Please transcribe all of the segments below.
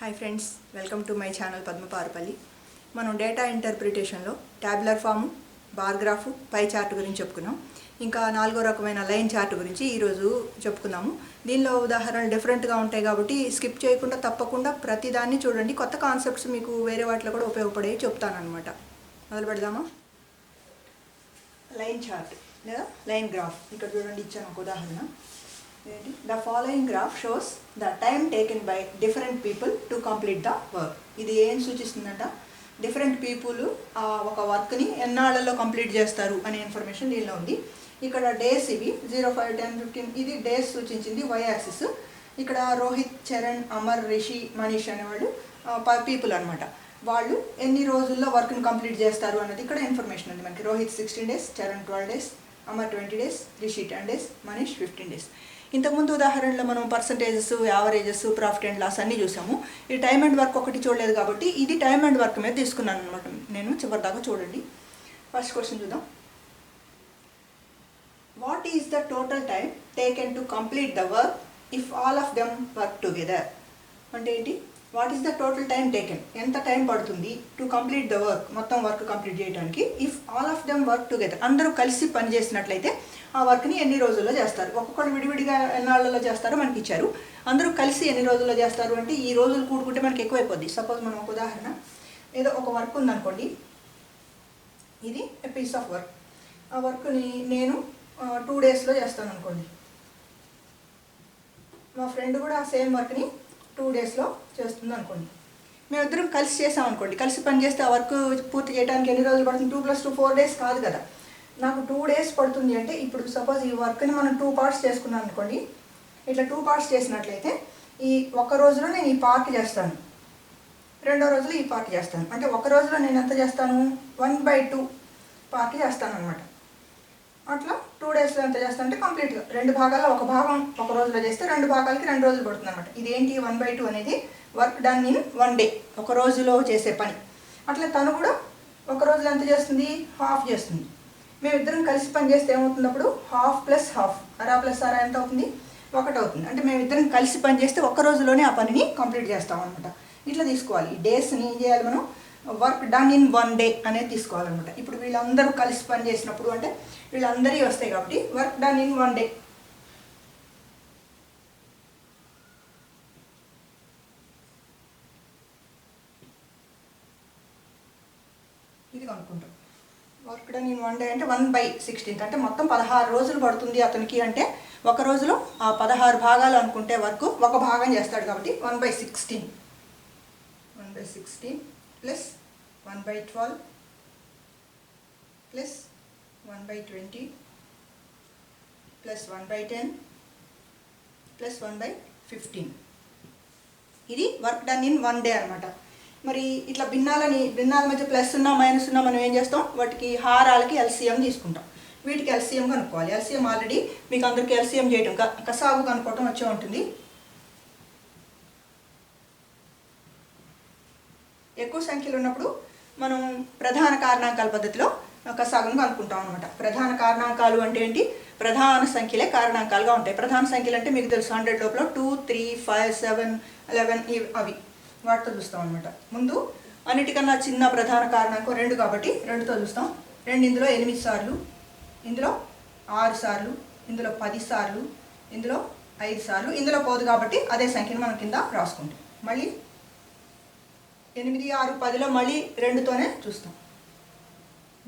Hi friends, welcome to my channel Padma Parupalli. మనం data ఇంటర్ప్రిటేషన్లో tabular form, bar graph, pie chart గురించి చెప్పుకున్నాం. ఇంకా 4వ రకమైన లైన్ చార్ట్ గురించి ఈరోజు చెప్పుకున్నాము. దీనిలో ఉదాహరణలు డిఫరెంట్గా ఉంటాయి కాబట్టి స్కిప్ చేయకుండా తప్పకుండా ప్రతిదాన్ని చూడండి. కొత్త కాన్సెప్ట్స్ మీకు వేరే వాటిలో కూడా ఉపయోగపడేవి చెప్తానమాట. మొదలు పెడదామా? లైన్ చార్ట్ లేదా లైన్ గ్రాఫ్. ఇక్కడ చూడండి, ఇచ్చాను ఒక ఉదాహరణ. The following graph shows the time taken by different people to complete the work. ఇది ఏం సూచిస్తుందంట? డిఫరెంట్ పీపుల్ ఒక వర్క్ని ఎన్నాళ్ళలో కంప్లీట్ చేస్తారు అనే ఇన్ఫర్మేషన్ దీనిలో ఉంది. ఇక్కడ డేస్ ఇవి 0, 5, 10, 15 ఇది డేస్ సూచించింది వై యాక్సిస్. ఇక్కడ రోహిత్, చరణ్, అమర్, రిషి, మనీష్ అనేవాళ్ళు పీపుల్ అనమాట. వాళ్ళు ఎన్ని రోజుల్లో వర్క్ని కంప్లీట్ చేస్తారు అన్నది ఇక్కడ ఇన్ఫర్మేషన్ ఉంది మనకి. Rohit 16 days, Charan 12 days, Amar 20 days, Rishi 10 days, Manish 15 days. ఇంతకుముందు ఉదాహరణలో మనం percentages, averages, profit and loss అన్నీ చూసాము. ఈ టైమ్ అండ్ వర్క్ ఒకటి చూడలేదు కాబట్టి ఇది టైమ్ అండ్ వర్క్ మీద తీసుకున్నాను అనమాట. నేను చివరిదాకా చూడండి. ఫస్ట్ క్వశ్చన్ చూద్దాం. What is the total time taken to complete the work if all of them work together? అంటే ఏంటి? What is the total time taken, ఎంత టైం పడుతుంది టు కంప్లీట్ ద వర్క్, మొత్తం వర్క్ కంప్లీట్ చేయడానికి, if all of them work together, అందరూ కలిసి పని చేసినట్లయితే ఆ వర్క్ని ఎన్ని రోజుల్లో చేస్తారు? ఒక్కొక్కరు విడివిడిగా ఎన్నాళ్ళలో చేస్తారో మనకి ఇచ్చారు. అందరూ కలిసి ఎన్ని రోజుల్లో చేస్తారు అంటే ఈ రోజులు కూడుకుంటే మనకి ఎక్కువైపోద్ది. సపోజ్ మనం ఒక ఉదాహరణ, ఏదో ఒక వర్క్ ఉందనుకోండి, ఇది ఎ పీస్ ఆఫ్ వర్క్. ఆ వర్క్ని నేను 2 daysలో చేస్తాను అనుకోండి. మా ఫ్రెండ్ కూడా ఆ సేమ్ వర్క్ని 2 daysలో చేస్తుంది అనుకోండి. మేమిద్దరం కలిసి చేసాం అనుకోండి. కలిసి పని చేస్తే ఆ వర్క్ పూర్తి చేయడానికి ఎన్ని రోజులు పడుతుంది? 2 + 2 4 days కాదు కదా. నాకు 2 days పడుతుంది అంటే ఇప్పుడు సపోజ్ ఈ వర్క్ని మనం 2 parts చేసుకున్నాం అనుకోండి. ఇట్లా 2 parts చేసినట్లయితే ఈ ఒక్క రోజులో నేను ఈ పార్ట్ చేస్తాను, రెండో రోజులో ఈ పార్ట్ చేస్తాను. అంటే ఒక రోజులో నేను ఎంత చేస్తాను? 1/2 పార్ట్ చేస్తాను అనమాట. అట్లా 2 daysలో ఎంత చేస్తాను అంటే కంప్లీట్గా 2 భాగాల్లో ఒక భాగం ఒక రోజులో చేస్తే 2 భాగాలకి 2 రోజులు పడుతుంది అనమాట. ఇదేంటి? 1/2 అనేది వర్క్ డన్ ఇన్ 1 day, ఒక రోజులో చేసే పని. అట్లా తను కూడా ఒక రోజులో ఎంత చేస్తుంది? హాఫ్ చేస్తుంది. మేమిద్దరం కలిసి పని చేస్తే ఏమవుతుంది? అప్పుడు హాఫ్ ప్లస్ హాఫ్, అరా ప్లస్ అరా ఎంత అవుతుంది? 1 అవుతుంది. అంటే మేమిద్దరం కలిసి పని చేస్తే ఒక్క రోజులోనే ఆ పనిని కంప్లీట్ చేస్తాం అనమాట. ఇట్లా తీసుకోవాలి. ఈ డేస్ని ఏం చేయాలి మనం? వర్క్ డన్ ఇన్ 1 day అనేది తీసుకోవాలన్నమాట. ఇప్పుడు వీళ్ళందరూ కలిసి పని చేసినప్పుడు అంటే వీళ్ళందరి వస్తాయి కాబట్టి వర్క్ డన్ ఇన్ 1 day. ఇది కనుక్కుంటాం. వర్క్ డన్ ఇన్ 1 day అంటే 1/16 అంటే మొత్తం 16 రోజులు పడుతుంది అతనికి. అంటే ఒక రోజులో ఆ 16 భాగాలు అనుకుంటే వర్క్ ఒక భాగం చేస్తాడు కాబట్టి 1/16 ప్లస్ 1/12 ప్లస్ 1/20 ప్లస్ 1/10 ప్లస్ 1/15. ఇది వర్క్ డన్ ఇన్ 1 day అనమాట. మరి ఇట్లా భిన్నాల మధ్య ప్లస్ ఉన్నా మైనస్ ఉన్నా మనం ఏం చేస్తాం? వాటికి హారాలకి ఎల్సిఎం తీసుకుంటాం. వీటికి ఎల్సిఎం కనుక్కోవాలి. ఎల్సిఎం ఆల్రెడీ మీకు అందరికీ ఎల్సిఎం చేయడం కసాగు కనుక్కోవటం వచ్చే ఉంటుంది. ఎక్కువ సంఖ్యలో ఉన్నప్పుడు మనం ప్రధాన కారణాంకాల పద్ధతిలో కసాగును కనుక్కుంటాం అనమాట. ప్రధాన కారణాంకాలు అంటే ఏంటి? ప్రధాన సంఖ్యలే కారణాంకాలుగా ఉంటాయి. ప్రధాన సంఖ్యలు అంటే మీకు తెలుసు 100 లోపల 2, 3, 5, 7, 11 అవి వాటితో చూస్తాం అనమాట. ముందు అన్నిటికన్నా చిన్న ప్రధాన కారణాంకం 2 కాబట్టి 2తో చూస్తాం. 2 ఇందులో 8 సార్లు, ఇందులో 6 సార్లు, ఇందులో 10 సార్లు, ఇందులో 5 సార్లు, ఇందులో పోదు కాబట్టి అదే సంఖ్యను మనం కింద రాసుకుంటాం. మళ్ళీ 8, 6, 10లో మళ్ళీ 2తోనే చూస్తాం.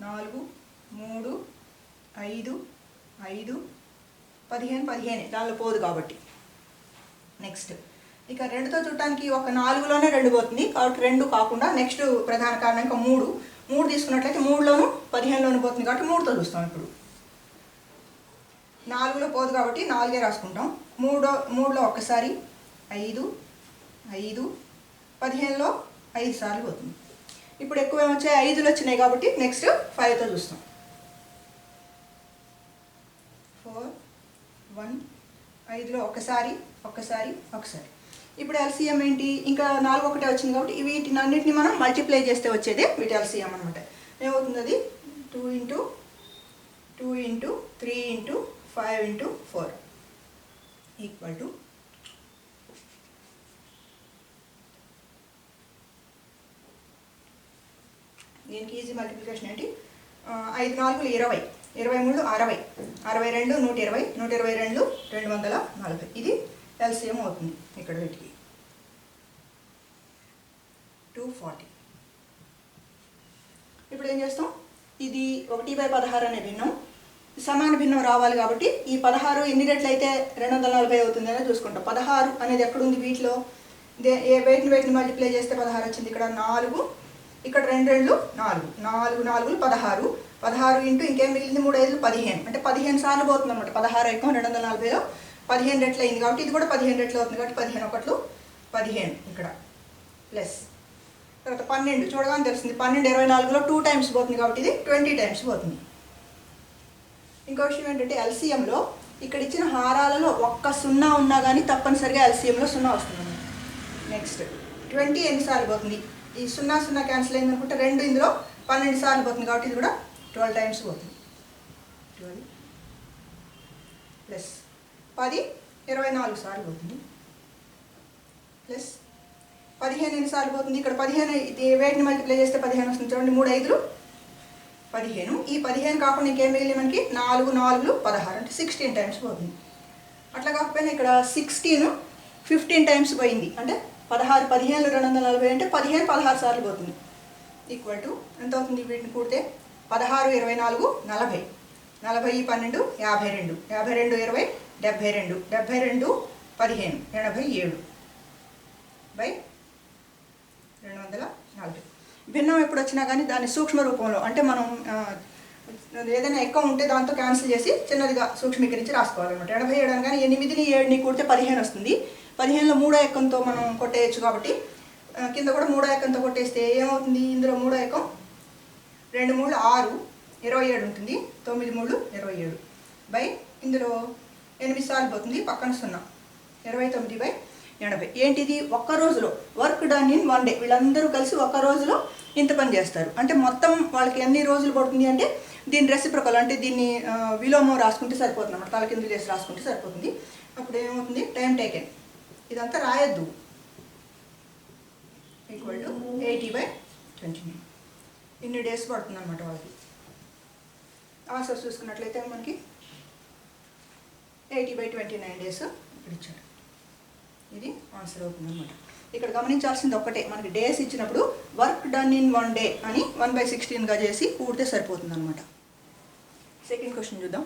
4, 3, 5, 5, 15 దానిలో పోదు కాబట్టి. నెక్స్ట్ ఇక 2తో చూడటానికి ఒక 4లోనే 2 పోతుంది కాబట్టి 2 కాకుండా నెక్స్ట్ ప్రధాన కారణాంకం 3 తీసుకున్నట్లయితే 3లోను 15లోను పోతుంది కాబట్టి 3తో చూస్తాం. ఇప్పుడు 4లో పోదు కాబట్టి 4 రాసుకుంటాం. 3లో ఒక్కసారి 5, 5, 15లో 5 సార్లు పోతుంది. ఇప్పుడు ఎక్కువ ఏమొచ్చాయి? 5లు వచ్చినాయి కాబట్టి నెక్స్ట్ 5తో చూస్తాం. 4, 1, 5లో ఒకసారి. ఇప్పుడు ఎల్సిఎం ఏంటి? ఇంకా 4 ఒకటే వచ్చింది కాబట్టి వీటిని అన్నింటినీ మనం మల్టిప్లై చేస్తే వచ్చేదే వీటి ఎల్సిఎం అనమాట. ఏమవుతుంది? అది 2 × 2 × 3 × 5 × 4 ఈక్వల్ టు దీనికి ఈజీ మల్టిప్లికేషన్ ఏంటి, 5 4 20, 23 60, 62 120, 122 240. ఇది ఎల్సిఎం అవుతుంది ఇక్కడ వీటికి 240. ఇప్పుడు ఏం చేస్తాం, ఇది 1/16 అనే భిన్నం సమాన భిన్నం రావాలి కాబట్టి ఈ 16 ఎన్ని రెట్లు అయితే 240 అవుతుంది అనేది చూసుకుంటాం. 16 అనేది ఎక్కడుంది వీటిలో, వేటిని మల్టిప్లై చేస్తే 16 వచ్చింది, ఇక్కడ 4, ఇక్కడ 2 2 4, 4 4 16, 16 ఇంటూ ఇంకేం మిగిలింది 3 5 15, అంటే 15 సార్లు పోతుంది అనమాట. 16 ఎక్కువ 240లో 15 రెట్లు అయింది కాబట్టి ఇది కూడా 15 రెట్లు అవుతుంది కాబట్టి 15 1 15 ఇక్కడ ప్లస్ తర్వాత 12 చూడగానే తెలిసింది 12 24లో 2 టైమ్స్ పోతుంది కాబట్టి ఇది 20 టైమ్స్ పోతుంది. ఇంకో విషయం ఏంటంటే ఎల్సిఎంలో ఇక్కడ ఇచ్చిన హారాలలో ఒక్క 0 ఉన్నా కానీ తప్పనిసరిగా ఎల్సిఎంలో 0 వస్తుంది. నెక్స్ట్ 20 ఎన్నిసార్లు పోతుంది, ఈ 0 0 క్యాన్సిల్ అయింది అనుకుంటే 2 ఇందులో 12 సార్లు పోతుంది కాబట్టి ఇది కూడా 12 టైమ్స్ పోతుంది. 12 ప్లస్ 10 24 సార్లు పోతుంది ప్లస్ 15 ఎన్నిసార్లు పోతుంది, ఇక్కడ 15 ఇది వేటిని మల్టిప్లై చేస్తే 15 వస్తుంది చూడండి, 3 5 15. ఈ 15 కాకుండా ఇంకేం మిగిలింది మనకి 4 4 16 అంటే 16 టైమ్స్ పోతుంది. అట్లా కాకపోయినా ఇక్కడ 16 15 టైమ్స్ పోయింది అంటే 16 15 240 అంటే 15 16 సార్లు పోతుంది. ఈక్వల్ టు ఎంత అవుతుంది, వీటిని కూడితే 16 24 40, 40 12 52, 52 20 72, 72 15 87 బై 240. భిన్నం ఎప్పుడు వచ్చినా కానీ దాని సూక్ష్మ రూపంలో అంటే మనం ఏదైనా ఎక్కువ ఉంటే దాంతో క్యాన్సిల్ చేసి చిన్నదిగా సూక్ష్మీకరించి రాసుకోవాలన్నమాట. 87 అనగానే 8ని 7ని కూడితే 15 వస్తుంది. 15లో 3వ ఎక్కంతో మనం కొట్టేయచ్చు కాబట్టి కింద కూడా 3వ ఎక్కంతో కొట్టేస్తే ఏమవుతుంది, ఇందులో 3వ ఎక్కం 2 3 6 27 ఉంటుంది, 9 3 27 బై ఇందులో 8 సార్లు పోతుంది పక్కన 0 29 బై 80. ఏంటిది, ఒక్క రోజులో వర్క్ డన్ ఇన్ 1 డే. వీళ్ళందరూ కలిసి ఒక్క రోజులో ఇంత పని చేస్తారు. అంటే మొత్తం వాళ్ళకి ఎన్ని రోజులు పడుతుంది అంటే దీని రెసిప్రొకల్ అంటే దీన్ని విలోమం రాసుకుంటే సరిపోతుంది అన్నమాట, తలకిందులు చేసి రాసుకుంటే సరిపోతుంది. అప్పుడు ఏమవుతుంది, టైం టేకెన్ ఇదంతా రాయొద్దు, ఈక్వల్ టు 80 బై 29. ఇన్ని డేస్ పడుతుంది అనమాట వాళ్ళకి. ఆన్సర్ చూసుకున్నట్లయితే మనకి 80 బై 29 డేస్ ఇక్కడ ఇచ్చాడు. ఇది ఆన్సర్ అవుతుంది అనమాట. ఇక్కడ గమనించాల్సింది ఒక్కటే, మనకి డేస్ ఇచ్చినప్పుడు వర్క్ డన్ ఇన్ 1 డే అని 1/16గా చేసి కూడితే సరిపోతుంది అనమాట. సెకండ్ క్వశ్చన్ చూద్దాం.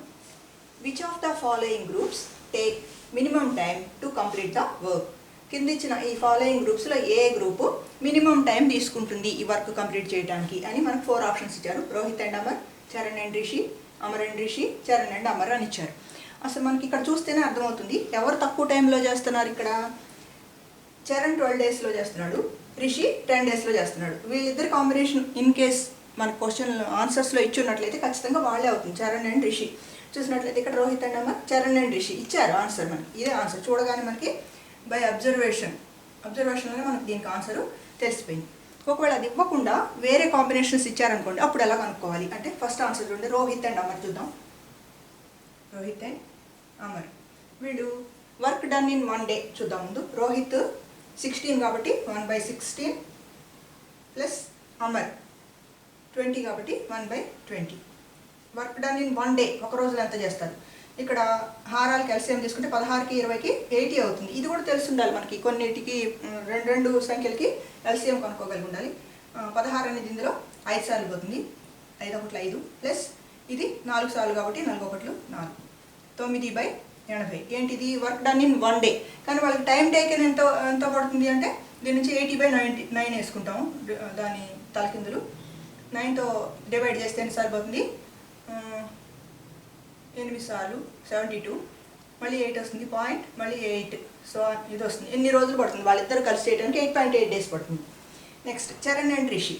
Which of the following groups take minimum time to complete the work. కింద ఇచ్చిన ఈ ఫాలోయింగ్ గ్రూప్స్లో ఏ గ్రూపు మినిమం టైం తీసుకుంటుంది ఈ వర్క్ కంప్లీట్ చేయడానికి అని మనకు 4 ఆప్షన్స్ ఇచ్చారు. Rohit and Amar, Charan and Rishi, Amar and Rishi, Charan and Amar అని ఇచ్చారు. అసలు మనకి ఇక్కడ చూస్తేనే అర్థమవుతుంది ఎవరు తక్కువ టైంలో చేస్తున్నారు. ఇక్కడ చరణ్ 12 డేస్లో చేస్తున్నాడు, రిషి 10 డేస్లో చేస్తున్నాడు. వీళ్ళిద్దరు కాంబినేషన్ ఇన్ కేస్ మన క్వశ్చన్ ఆన్సర్స్లో ఇచ్చున్నట్లయితే ఖచ్చితంగా వాళ్ళే అవుతుంది, చరణ్ అండ్ రిషి. చూసినట్లయితే ఇక్కడ రోహిత్ అండ్ అమర్, చరణ్ అండ్ రిషి ఇచ్చారు ఆన్సర్. మనకి ఇదే ఆన్సర్ చూడగానే మనకి బై అబ్జర్వేషన్లోనే మనకి దీనికి ఆన్సరు తెలిసిపోయింది. ఒకవేళ అది ఇవ్వకుండా వేరే కాంబినేషన్స్ ఇచ్చారనుకోండి, అప్పుడు ఎలా కనుక్కోవాలి అంటే ఫస్ట్ ఆన్సర్ చూడండి, రోహిత్ అండ్ అమర్ చూద్దాం. రోహిత్ అండ్ అమర్ వీళ్ళు వర్క్ డన్ ఇన్ 1 డే చూద్దాం. ముందు రోహిత్ 16 కాబట్టి 1/16 ప్లస్ అమర్ 20 కాబట్టి 1/20. వర్క్ డన్ ఇన్ 1 డే ఒక రోజులో ఎంత చేస్తారు. ఇక్కడ హారాలకి ఎల్సిఎం తీసుకుంటే 16కి 20కి 80 అవుతుంది. ఇది కూడా తెలిసి ఉండాలి మనకి, కొన్నిటికి 2 సంఖ్యలకి ఎల్సిఎం కనుక్కోగలిగి ఉండాలి. 16 అనేది ఇందులో 5 సార్లు పోతుంది, 5 1 5 ప్లస్ ఇది 4 సార్లు కాబట్టి 4 1 4, 9 బై 80. ఏంటిది వర్క్ డన్ ఇన్ 1 డే. కానీ వాళ్ళకి టైం టేకెన్ ఎంత పడుతుంది అంటే దీని నుంచి 80 బై 9 వేసుకుంటాము, దాని తలకిందులు 9తో డివైడ్ చేస్తే ఎన్నిసార్లు పోతుంది, 8 సార్లు 72, మళ్ళీ 8 వస్తుంది పాయింట్, మళ్ళీ 8, సో ఇది వస్తుంది. ఎన్ని రోజులు పడుతుంది వాళ్ళిద్దరు కలిసి చేయడానికి 8.8 డేస్ పడుతుంది. Next Charan and Rishi.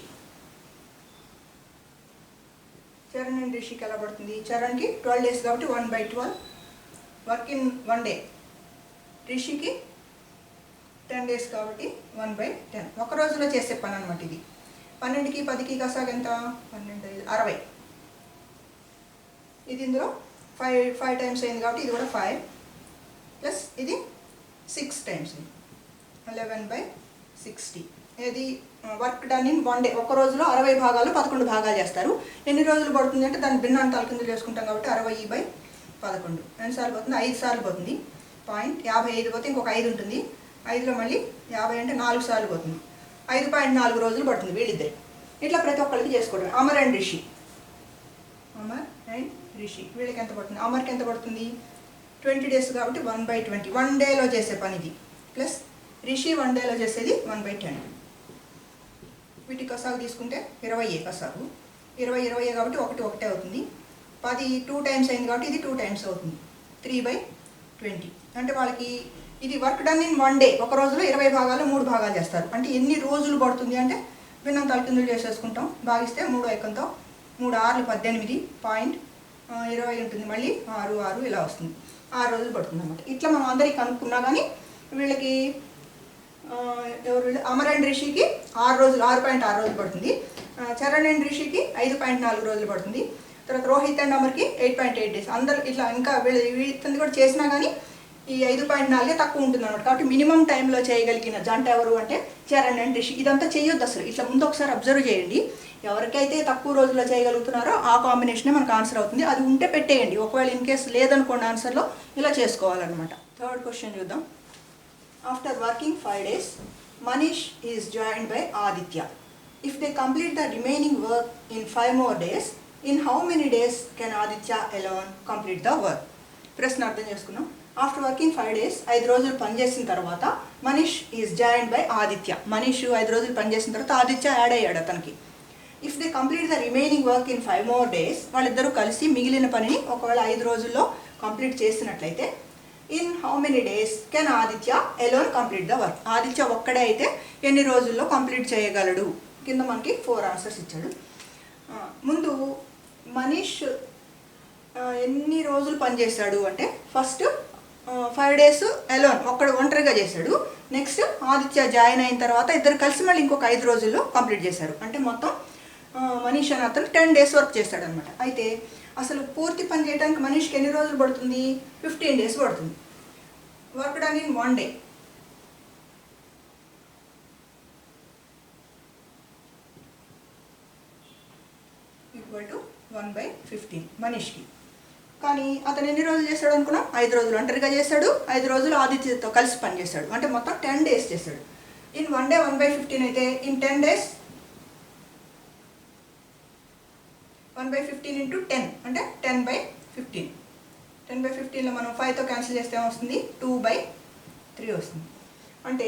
Charan and రిషికి ఎలా పడుతుంది, చరణ్కి 12 డేస్ కాబట్టి 1/12 వర్క్ ఇన్ 1 డే. రిషికి 10 డేస్ కాబట్టి 1/10. ఒక రోజులో చేసే పని అనమాట ఇది. 12కి 10కి కసాగ ఎంత, 12 60. ఇది ఇందులో 5 టైమ్స్ అయింది కాబట్టి ఇది కూడా 5 ప్లస్ ఇది 6 టైమ్స్ 11/60 ఏది వర్క్ డన్ ఇన్ 1 డే, ఒక రోజులో 60 భాగాలు 11 భాగాలు చేస్తారు. ఎన్ని రోజులు పడుతుంది అంటే దాని భిన్నాంతాల కింద చేసుకుంటాం కాబట్టి 60/11 ఎన్నిసార్లు పోతుంది? 5 సార్లు పోతుంది. 0.55 పోతే ఇంకొక 5 ఉంటుంది. 5లో మళ్ళీ 50 అంటే 4 సార్లు పోతుంది. 5.4 రోజులు పడుతుంది వీళ్ళిద్దరు. ఇట్లా ప్రతి ఒక్కరికి చేసుకోవడం. అమర్ అండ్ రిషి వీళ్ళకి ఎంత పడుతుంది? అమర్కి ఎంత పడుతుంది? 20 డేస్ కాబట్టి 1/20, 1 డేలో చేసే పని ఇది. ప్లస్ రిషి 1 డేలో చేసేది 1/10. వీటి కసాగు తీసుకుంటే 20 కసాగు, 20 కాబట్టి 1 అవుతుంది. 10 2 టైమ్స్ అయింది కాబట్టి ఇది 2 టైమ్స్ అవుతుంది. 3/20 అంటే వాళ్ళకి ఇది వర్క్ డన్ ఇన్ 1 డే, ఒక రోజులో 20 భాగాలు 3 భాగాలు చేస్తారు. అంటే ఎన్ని రోజులు పడుతుంది అంటే భిన్నంతాల కింద చేసేసుకుంటాం. భాగిస్తే 3 ఎక్కంతో 3 6 18.20 ఉంటుంది. మళ్ళీ 6 ఇలా వస్తుంది. 6 రోజులు పడుతుంది అన్నమాట. ఇట్లా మనం అందరికీ కనుక్కున్నా కానీ వీళ్ళకి ఎవరు అమర్ అండ్ రిషికి 6 రోజులు 6.6 రోజులు పడుతుంది. చరణ్ అండ్ రిషికి 5.4 రోజులు పడుతుంది. తర్వాత రోహిత్ అండ్ అమర్కి 8.8 డేస్. అందరు ఇట్లా ఇంకా వీళ్ళని కూడా చేసినా కానీ ఈ 5.4 తక్కువ ఉంటుంది అనమాట. కాబట్టి మినిమం టైంలో చేయగలిగిన జంట ఎవరు అంటే చరణ్ అండ్ రిషి. ఇదంతా చేయొద్దు అసలు. ఇట్లా ముందు ఒకసారి అబ్జర్వ్ చేయండి. ఎవరికైతే తక్కువ రోజుల్లో చేయగలుగుతున్నారో ఆ కాంబినేషనే మనకు ఆన్సర్ అవుతుంది. అది ఉంటే పెట్టేయండి. ఒకవేళ ఇన్ కేసు లేదనుకోండి ఆన్సర్లో ఇలా చేసుకోవాలన్నమాట. థర్డ్ క్వశ్చన్ చూద్దాం. After working 5 days, Manish is joined by Aditya. If they complete the remaining work in 5 more days, in how many days can Aditya alone complete the work? ప్రశ్న అర్థం చేసుకున్నాం. After working 5 days, 5 రోజులు పనిచేసిన తర్వాత Manish is joined by Aditya. Manish 5 రోజులు పనిచేసిన తర్వాత Aditya add అయ్యాడు అతనికి. If they complete the remaining work in 5 more days, వాళ్ళిద్దరూ కలిసి మిగిలిన పనిని ఒకవేళ 5 రోజుల్లో కంప్లీట్ చేసినట్లయితే in how many days can Aditya alone complete the work? Aditya ఒక్కడే అయితే ఎన్ని రోజుల్లో కంప్లీట్ చేయగలడు? కింద మనకి 4 ఆన్సర్స్ ఇచ్చాడు. ముందు మనీష్ ఎన్ని రోజులు పనిచేశాడు అంటే ఫస్ట్ 5 days ఎలోన్ ఒంటరిగా చేశాడు. నెక్స్ట్ ఆదిత్య జాయిన్ అయిన తర్వాత ఇద్దరు కలిసి మళ్ళీ ఇంకొక 5 రోజుల్లో కంప్లీట్ చేశారు. అంటే మొత్తం మనీష్ అని అతను 10 days వర్క్ చేశాడు అనమాట. అయితే అసలు పూర్తి పని చేయడానికి మనీష్కి ఎన్ని రోజులు పడుతుంది? 15 days పడుతుంది. Work done in 1 day. Equal to 1/15 మనీష్కి. కానీ అతను ఎన్ని రోజులు చేశాడు అనుకున్నాం? 5 రోజులు ఒంటరిగా చేశాడు. 5 రోజులు ఆదిత్యతో కలిసి పని చేశాడు. అంటే మొత్తం 10 days చేశాడు. ఇన్ 1 day 1/15 అయితే ఇన్ 10 days 1/15 into 10 అంటే 10/15. 10/15లో మనం 5తో క్యాన్సిల్ చేస్తే వస్తుంది 2/3 వస్తుంది. అంటే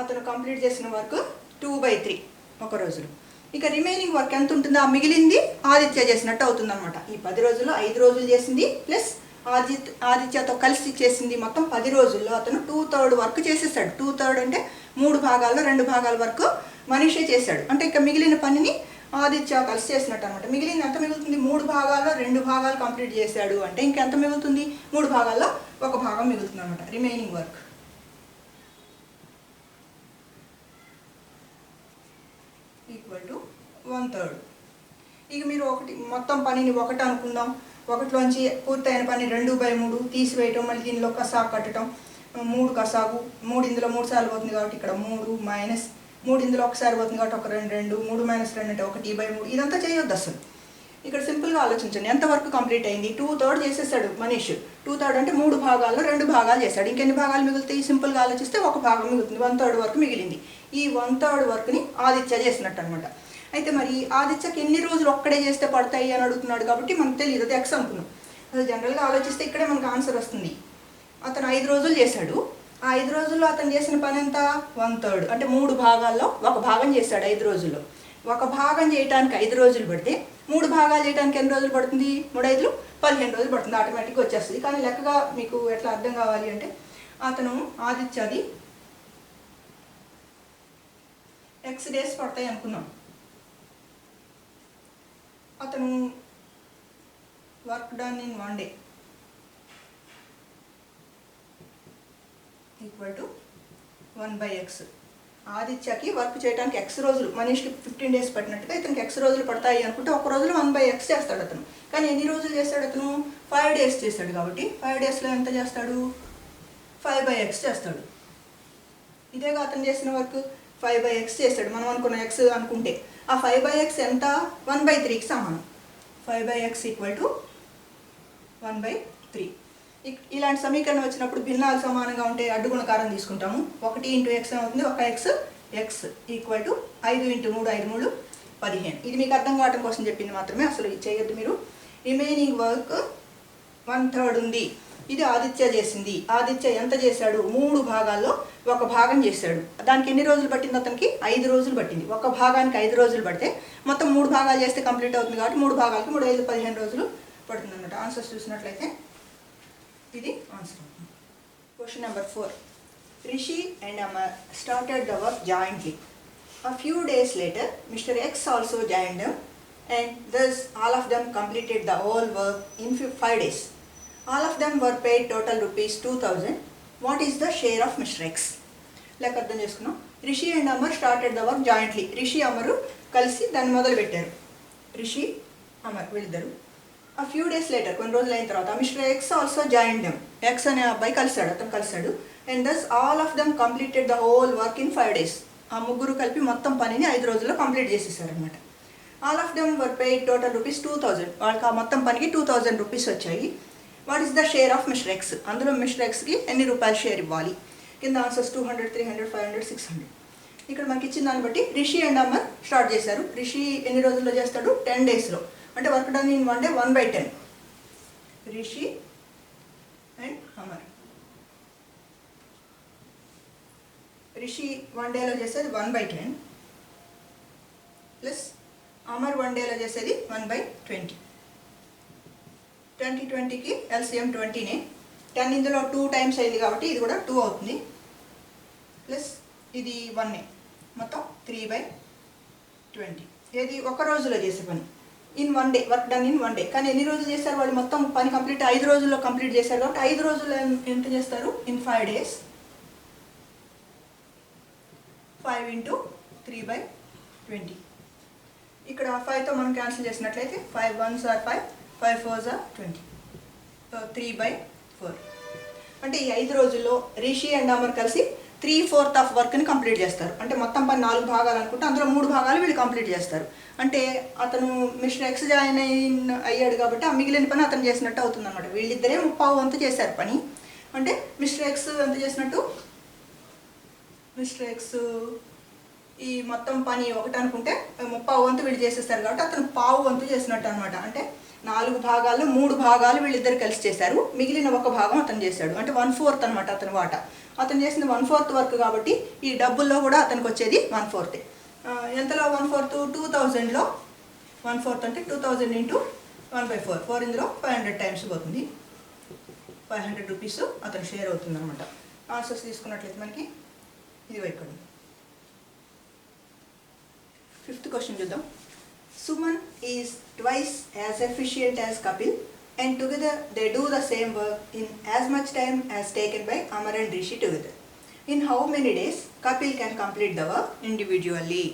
అతను కంప్లీట్ చేసిన వర్క్ 2/3 ఒక రోజులో. ఇక రిమైనింగ్ వర్క్ ఎంత ఉంటుందో ఆ మిగిలింది ఆదిత్య చేసినట్టు అవుతుంది అనమాట. ఈ 10 రోజుల్లో 5 రోజులు చేసింది ప్లస్ ఆదిత్యతో కలిసి చేసింది మొత్తం 10 రోజుల్లో అతను 2/3 వర్క్ చేసేసాడు. 2/3 అంటే 3 భాగాల్లో 2 భాగాల వరకు మనీషే చేశాడు. అంటే ఇక మిగిలిన పనిని ఆదిత్య కలిసి చేసినట్టు అనమాట. మిగిలిన ఎంత మిగులుతుంది? 3 భాగాల్లో 2 భాగాలు కంప్లీట్ చేశాడు అంటే ఇంకెంత మిగులుతుంది? 3 భాగాల్లో 1 భాగం మిగులుతుంది అనమాట రిమైనింగ్ వర్క్. Equal to 1/3. ఇక మీరు మొత్తం పనిని 1 అనుకుందాం. 1లోంచి పూర్తయిన పని 2/3 తీసివేయటం, మళ్ళీ దీనిలో కసాగు కట్టడం, 3 కసాగు, 3 ఇందులో 3 సార్లు పోతుంది కాబట్టి ఇక్కడ 3 మైనస్ 3 ఇందులో ఒకసారి పోతుంది కాబట్టి 1 2 2 3 మైనస్ 2 అంటే 1/3. ఇదంతా చేయొద్దు అసలు. ఇక్కడ సింపుల్గా ఆలోచించండి. ఎంత వరకు కంప్లీట్ అయింది? 2/3 చేసేసాడు మనీష్. 2/3 అంటే 3 భాగాల్లో 2 భాగాలు చేశాడు. ఇంకెన్ని భాగాలు మిగులుతాయి? సింపుల్గా ఆలోచిస్తే 1 భాగం మిగులుతుంది. 1/3 వరకు మిగిలింది. ఈ 1/3 వర్క్ని ఆదిత్య చేసినట్టు అనమాట. అయితే మరి ఆదిత్యకి ఎన్ని రోజులు ఒక్కడే చేస్తే పడతాయి అని అడుగుతున్నాడు కాబట్టి మనకు తెలియదు. అది ఎక్స్ అనుకున్నాం. అది జనరల్గా ఆలోచిస్తే ఇక్కడే మనకు ఆన్సర్ వస్తుంది. అతను 5 రోజులు చేశాడు. ఆ 5 రోజుల్లో అతను చేసిన పని ఎంత? 1/3 అంటే 3 భాగాల్లో 1 భాగం చేశాడు 5 రోజుల్లో. 1 భాగం చేయడానికి 5 రోజులు పడితే 3 భాగాలు చేయడానికి ఎన్ని రోజులు పడుతుంది? 3 5 15 రోజులు పడుతుంది. ఆటోమేటిక్గా వచ్చేస్తుంది. కానీ లెక్కగా మీకు ఎట్లా అర్థం కావాలి అంటే అతను ఆదిత్యది X days పడతాయి అనుకున్నాం. అతను work done in 1 day equal to 1/x. ఆదిత్యకి వర్క్ చేయడానికి X రోజులు, మనీష్కి 15 days పట్టినట్టుగా ఇతనికి X రోజులు పడతాయి అనుకుంటే 1 రోజులో 1/x చేస్తాడు అతను. కానీ ఎన్ని రోజులు చేస్తాడు అతను? 5 days చేస్తాడు కాబట్టి 5 daysలో ఎంత చేస్తాడు? 5/x చేస్తాడు. ఇదేగా అతను చేసిన వర్క్. 5/x చేశాడు. మనం అనుకున్న x అనుకుంటే ఆ 5/x ఎంత? 1/3కి సమానం. 5/x = 1/3. ఇలాంటి సమీకరణం వచ్చినప్పుడు భిన్నాలు సమానంగా ఉంటే అడ్డుగుణకారం తీసుకుంటాము. 1 × x అవుతుంది, 1x x = 5 × 3 5 3 15. ఇది మీకు అర్థం కావడం కోసం చెప్పింది మాత్రమే, అసలు ఇది చేయొద్దు మీరు. రిమైనింగ్ వర్క్ 1/3 ఉంది. ఇది ఆదిత్య చేసింది. ఆదిత్య ఎంత చేశాడు? 3 భాగాల్లో 1 భాగం చేశాడు. దానికి ఎన్ని రోజులు పట్టింది? అతనికి 5 రోజులు పట్టింది. 1 భాగానికి 5 రోజులు పడితే మొత్తం 3 భాగాలు చేస్తే కంప్లీట్ అవుతుంది కాబట్టి 3 భాగాలకి 3 5 15 రోజులు పడుతుంది అన్నమాట. ఆన్సర్స్ చూసినట్లయితే ఇది answer. Question number 4. Rishi and Amar started the work jointly. A few days later, Mr. X also joined them, and thus all of them completed the whole work in 5 days. All of them were paid total rupees 2000. What is the share of Mr. X? లెక్క అర్థం చేసుకున్నాం. Rishi and Amar started the work jointly. Rishi Amar కలిసి దాన్ని మొదలు పెట్టారు. రిషి అమర్ వీళ్ళిద్దరు. ఆ few days later, కొన్ని రోజులు అయిన తర్వాత, mister X also join them. X అనే అబ్బాయి అతను కలిశాడు. And thus all of them completed the whole work in 5 days. ఆ ముగ్గురు కలిపి మొత్తం పనిని 5 రోజుల్లో కంప్లీట్ చేసేసారు అనమాట. All of them were paid total rupees 2000. వాళ్ళకి ఆ మొత్తం పనికి 2000 రూపీస్ వచ్చాయి. What is the share of mister X? అందులో మిస్టర్ ఎక్స్కి ఎన్ని రూపాయలు షేర్ ఇవ్వాలి? కింద ఆన్సర్స్ 200 300 500 600. ఇక్కడ మనకి ఇచ్చిన దాన్ని బట్టి రిషి అండ్ అమర్ స్టార్ట్ చేశారు. రిషి ఎన్ని రోజుల్లో చేస్తాడు? 10 daysలో. అంటే work done in 1 day 1/10. Rishi and Amar. Rishi 1 dayలో చేసేది 1/10 ప్లస్ అమర్ 1 dayలో చేసేది 1/20. 20కి ఎల్సిఎం 20నే. 10 ఇందులో 2 times అయింది కాబట్టి ఇది కూడా 2 అవుతుంది. ప్లస్ ఇది 1 మొత్తం 3/20. ఏది? ఒక రోజులో చేసే పని in 1 day, work done in 1 day. కానీ ఎన్ని రోజులు చేశారు వాళ్ళు? మొత్తం పని కంప్లీట్ 5 రోజుల్లో కంప్లీట్ చేశారు కాబట్టి 5 రోజులు ఎంత చేస్తారు? In 5 days. 5 × 3/20. ఇక్కడ 5తో మనం క్యాన్సిల్ చేసినట్లయితే 5 1s are 5, 5 4s are 20. 3/4. అంటే ఈ 5 రోజుల్లో రిషి అండ్ అమర్ కలిసి 3/4 ఆఫ్ వర్క్ని కంప్లీట్ చేస్తారు. అంటే మొత్తం పని 4 భాగాలు అనుకుంటే అందులో 3 భాగాలు వీళ్ళు కంప్లీట్ చేస్తారు. అంటే అతను మిస్టర్ ఎక్స్ జాయిన్ అయ్యాడు కాబట్టి ఆ మిగిలిన పని అతను చేసినట్టు అవుతుంది అనమాట. వీళ్ళిద్దరే 30 వంతు చేశారు పని. అంటే మిస్టర్ ఎక్స్ ఎంత చేసినట్టు? మిస్టర్ ఎక్స్ ఈ మొత్తం పని 1 అనుకుంటే 30 వంతు వీళ్ళు చేసేస్తారు కాబట్టి అతను 1/2 వంతు చేసినట్టు అనమాట. అంటే 4 భాగాల్లో 3 భాగాలు వీళ్ళిద్దరు కలిసి చేశారు. మిగిలిన 1 భాగం అతను చేశాడు. అంటే 1/4 అనమాట అతని వాటా. అతను చేసిన 1/4 వర్క్ కాబట్టి ఈ డబ్బుల్లో కూడా అతనికి వచ్చేది 1/4. ఎంతలో 1/4? 2000లో 1/4 అంటే 2000 × 1/4. 4 ఇందులో 500 times పోతుంది. 500 రూపీస్ అతను షేర్ అవుతుంది అనమాట. ఆన్సర్స్ తీసుకున్నట్లయితే మనకి ఇది ఇక్కడ. 5th క్వశ్చన్ చూద్దాం. Suman is twice as efficient as Kapil, and together they do the same work in as much time as taken by Amar and Rishi together. In how many days Kapil can complete the work individually?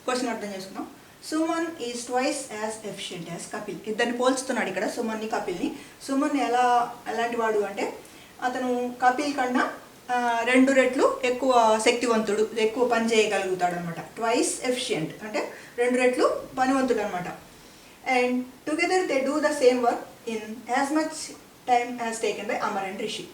Question అర్థం చేసుకున్నాం. Suman is twice as efficient as Kapil. ఇద్దరిని పోల్చుతున్నాడు ఇక్కడ, సుమన్ని కపిల్ని. సుమన్ ఎలాంటి వాడు అంటే అతను కపిల్ కన్నా 2 రెట్లు ఎక్కువ శక్తివంతుడు, ఎక్కువ పని చేయగలుగుతాడు అనమాట. ట్వైస్ ఎఫిషియంట్ అంటే 2 రెట్లు పనివంతుడు అనమాట. And together they do the same work in as much time as taken by Amar and Rishi.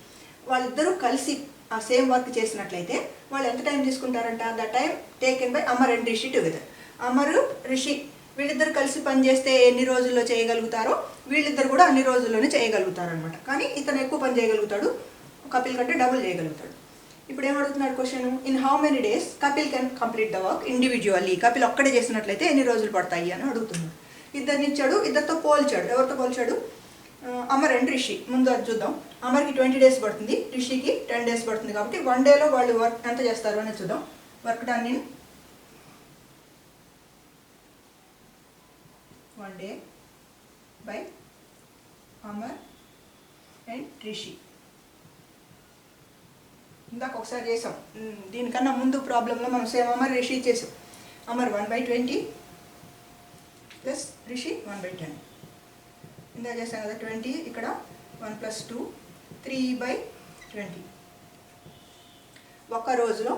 వాళ్ళిద్దరూ కలిసి ఆ సేమ్ వర్క్ చేసినట్లయితే వాళ్ళు ఎంత టైం తీసుకుంటారంట? The time taken by Amar and Rishi together. Amar Rishi వీళ్ళిద్దరు కలిసి పని చేస్తే ఎన్ని రోజుల్లో చేయగలుగుతారో వీళ్ళిద్దరు కూడా అన్ని రోజుల్లోనే చేయగలుగుతారు అనమాట. కానీ ఇతను ఎక్కువ పని చేయగలుగుతాడు, కపిల్ కంటే డబుల్ చేయగలుగుతాడు. ఇప్పుడు ఏమడుగుతున్నాడు question? In how many days Kapil can complete the work individually. Kapil ఒక్కడే చేసినట్లయితే ఎన్ని రోజులు పడతాయి అని అడుగుతున్నాడు. ఇద్దరిని ఇచ్చాడు, ఇద్దరితో పోల్చాడు. ఎవరితో పోల్చాడు? అమర్ అండ్ రిషి. ముందు అది చూద్దాం. అమర్కి 20 days పడుతుంది, రిషికి 10 days పడుతుంది. కాబట్టి 1 dayలో వాళ్ళు వర్క్ ఎంత చేస్తారు అనేది చూద్దాం. Work done in 1 day by Amar and Rishi. ఇందాక ఒకసారి చేసాం, దీనికన్నా ముందు ప్రాబ్లంలో మనం సేమ్ అమర్ రిషి చేసాం. అమర్ 1/20 ప్లస్ రిషి 1/10. ఇందా చేసాం కదా 20, ఇక్కడ 1 + 2 3/20. ఒక రోజులో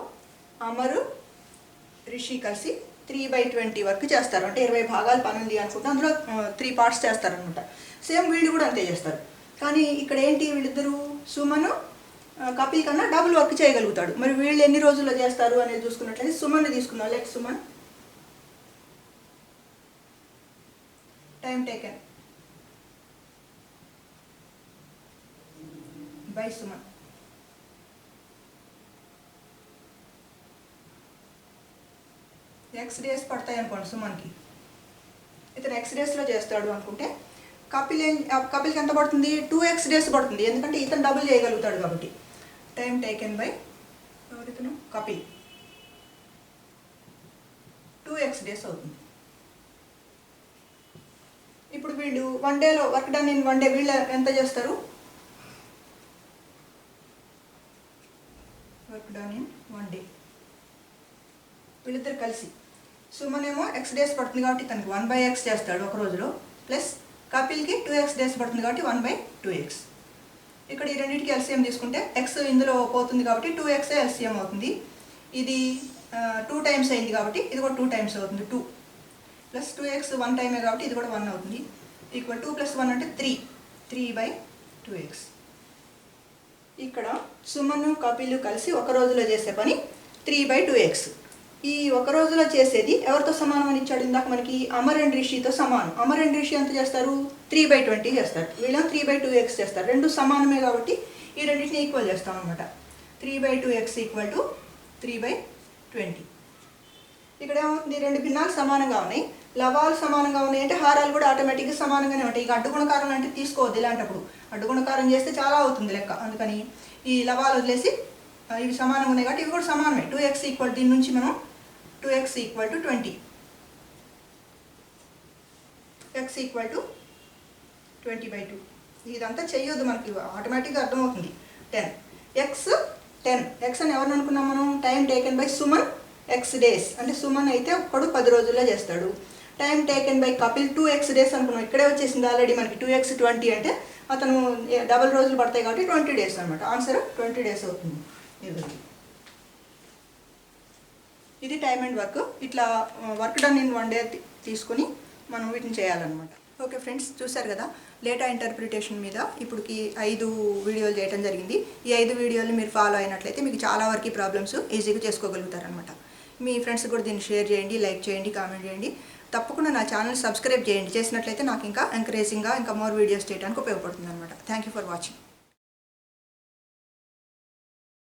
అమరు రిషి కలిసి 3/20 వరకు చేస్తారు. అంటే 20 భాగాలు పని ఉంది అనుకుంటే అందులో 3 పార్ట్స్ చేస్తారనమాట. సేమ్ వీళ్ళు కూడా అంతే చేస్తారు. కానీ ఇక్కడ ఏంటి, వీళ్ళిద్దరూ సుమన్ కపిల్ కన్నా డబుల్ వర్క్ చేయగలుగుతాడు. మరి వీళ్ళు ఎన్ని రోజుల్లో చేస్తారు అనేది చూసుకున్నట్లయితే సుమన్ తీసుకున్నాం. Like Suman time taken by Suman. X days పడతాయి అనుకోండి సుమన్కి. ఇతను X డేస్లో చేస్తాడు అనుకుంటే కపిల్కి ఎంత పడుతుంది, 2x డేస్ పడుతుంది. ఎందుకంటే ఇతను డబుల్ చేయగలుగుతాడు కాబట్టి. టైం టేకెన్ బై ఎవరితను కపిల్ 2x డేస్ అవుతుంది. ఇప్పుడు వీళ్ళు 1 డేలో వర్క్ డన్ ఇన్ 1 డే వీళ్ళు ఎంత చేస్తారు, వర్క్ డన్ ఇన్ 1 డే వీళ్ళిద్దరు కలిసి. సుమన్ ఏమో X డేస్ పడుతుంది కాబట్టి తనకి 1/x చేస్తాడు ఒక రోజులో, ప్లస్ కపిల్కి 2x డేస్ పడుతుంది కాబట్టి 1/2x. ఇక్కడ ఈ రెండింటికి ఎల్సిఎం తీసుకుంటే x ఇందులో పోతుంది కాబట్టి 2x ఎల్సిఎం అవుతుంది. ఇది 2 టైమ్స్ అయింది కాబట్టి ఇది కూడా 2 టైమ్స్ అవుతుంది. 2 ప్లస్ 2x 1 టైమే కాబట్టి ఇది కూడా 1 అవుతుంది. ఈక్వల్ 2 + 1 అంటే 3/2x. ఇక్కడ సుమన్ కపిల్ కలిసి ఒక రోజులో చేసే పని 3/2x. ఈ ఒక రోజులో చేసేది ఎవరితో సమానం అని ఇచ్చాడు ఇందాక మనకి, అమర్ అండ్ రిషితో సమానం. అమర్ అండ్ రిషి ఎంత చేస్తారు, 3/20 చేస్తారు. వీళ్ళని 3/2x చేస్తారు. రెండు సమానమే కాబట్టి ఈ రెండింటిని ఈక్వల్ చేస్తాం అనమాట. 3/2x = 3/20. ఇక్కడ ఏమవుతుంది, రెండు భిన్నాలు సమానంగా ఉన్నాయి, లవాలు సమానంగా ఉన్నాయి అంటే హారాలు కూడా ఆటోమేటిక్గా సమానంగానే ఉంటాయి. ఇక అడ్డుగుణకారం అంటే తీసుకోవద్దు ఇలాంటప్పుడు. అడ్డుగుణకారం చేస్తే చాలా అవుతుంది లెక్క. అందుకని ఈ లవాలు వదిలేసి ఇవి సమానంగా ఉన్నాయి కాబట్టి ఇవి కూడా సమానమే. 2x = దీని నుంచి మనం 2x = 20, x = 20/2. ఇదంతా చెయ్యొద్దు, మనకి ఆటోమేటిక్గా అర్థమవుతుంది. 10 x అని ఎవరిని అనుకున్నాం మనం, time taken by Suman x days. అంటే సుమన్ అయితే ఒకడు 10 రోజుల్లో చేస్తాడు. Time taken by Kapil 2x days అనుకున్నాం. ఇక్కడే వచ్చేసింది ఆల్రెడీ మనకి. 2x 20 అంటే అతను డబల్ రోజులు పడతాయి కాబట్టి 20 డేస్ అనమాట. ఆన్సర్ 20 డేస్ అవుతుంది. ఇది టైమ్ అండ్ వర్క్. ఇట్లా వర్క్ డన్ ఇన్ 1 డే తీసుకొని మనం వీటిని చేయాలన్నమాట. ఓకే ఫ్రెండ్స్, చూసారు కదా డేటా ఇంటర్ప్రిటేషన్ మీద ఇప్పటికి 5 వీడియోలు చేయడం జరిగింది. ఈ 5 వీడియోలు మీరు ఫాలో అయినట్లయితే మీకు చాలా వరకు ఈ ప్రాబ్లమ్స్ ఈజీగా చేసుకోగలుగుతారనమాట. మీ ఫ్రెండ్స్ కూడా దీన్ని షేర్ చేయండి, లైక్ చేయండి, కామెంట్ చేయండి. తప్పకుండా నా ఛానల్ సబ్స్క్రైబ్ చేయండి. చేసినట్లయితే నాకు ఇంకా ఎంకరేజింగ్గా ఇంకా మోర్ వీడియోస్ చేయడానికి ఉపయోగపడుతుంది అనమాట. Thank you for watching.